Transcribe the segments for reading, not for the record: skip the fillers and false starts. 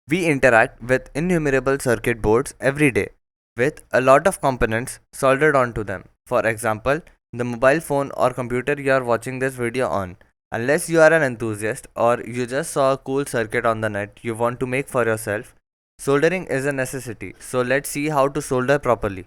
We interact with innumerable circuit boards every day with a lot of components soldered onto them. For example, the mobile phone or computer you are watching this video on. Unless you are an enthusiast or you just saw a cool circuit on the net you want to make for yourself, soldering is a necessity. So let's see how to solder properly.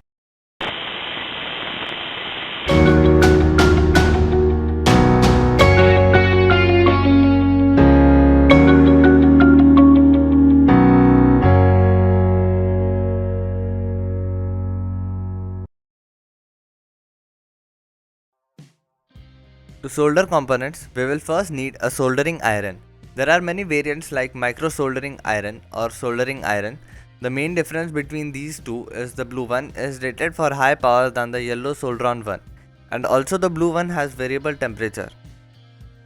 To solder components, we will first need a soldering iron. There are many variants like micro soldering iron or soldering iron. The main difference between these two is the blue one is rated for high power than the yellow Soldron one, and also the blue one has variable temperature.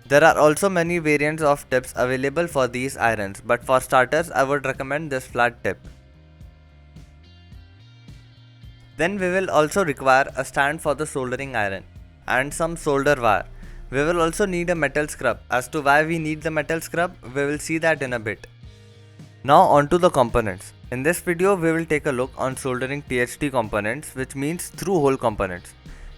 There are also many variants of tips available for these irons, but for starters I would recommend this flat tip. Then we will also require a stand for the soldering iron and some solder wire. We will also need a metal scrub. As to why we need the metal scrub, we will see that in a bit. Now on to the components. In this video we will take a look on soldering THT components, which means through hole components.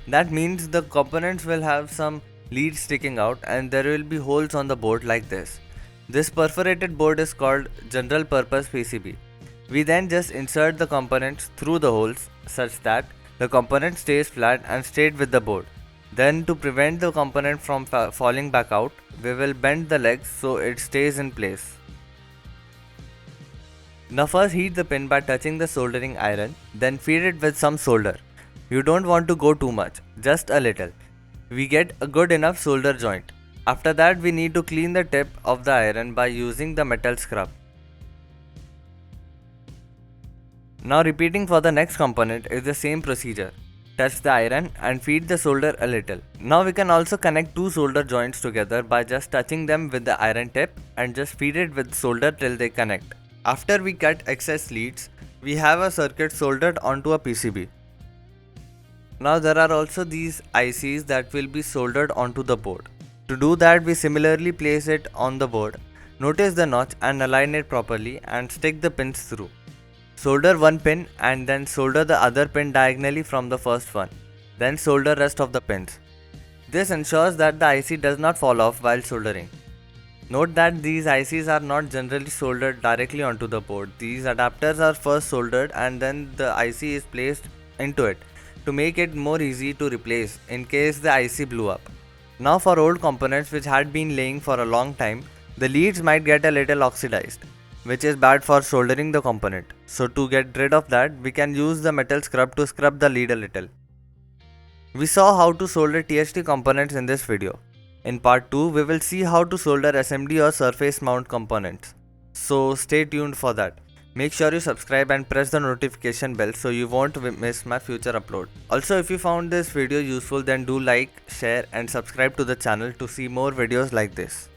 That means the components will have some leads sticking out and there will be holes on the board like this. This perforated board is called general purpose PCB. We then just insert the components through the holes such that the component stays flat and straight with the board. Then to prevent the component from falling back out, we will bend the legs so it stays in place. Now first heat the pin by touching the soldering iron, then feed it with some solder. You don't want to go too much, just a little. We get a good enough solder joint. After that we need to clean the tip of the iron by using the metal scrub. Now repeating for the next component is the same procedure. Touch the iron and feed the solder a little. Now we can also connect two solder joints together by just touching them with the iron tip and just feed it with solder till they connect. After we cut excess leads, we have a circuit soldered onto a PCB. Now there are also these ICs that will be soldered onto the board. To do that we similarly place it on the board. Notice the notch and align it properly and stick the pins through. Solder one pin and then solder the other pin diagonally from the first one. Then solder rest of the pins. This ensures that the IC does not fall off while soldering. Note that these ICs are not generally soldered directly onto the board. These adapters are first soldered and then the IC is placed into it to make it more easy to replace in case the IC blew up. Now for old components which had been laying for a long time, the leads might get a little oxidized, which is bad for soldering the component. So to get rid of that, we can use the metal scrub to scrub the lead a little. We saw how to solder THT components in this video. In part 2, we will see how to solder SMD or surface mount components. So stay tuned for that. Make sure you subscribe and press the notification bell so you won't miss my future upload. Also, if you found this video useful, then do like, share and subscribe to the channel to see more videos like this.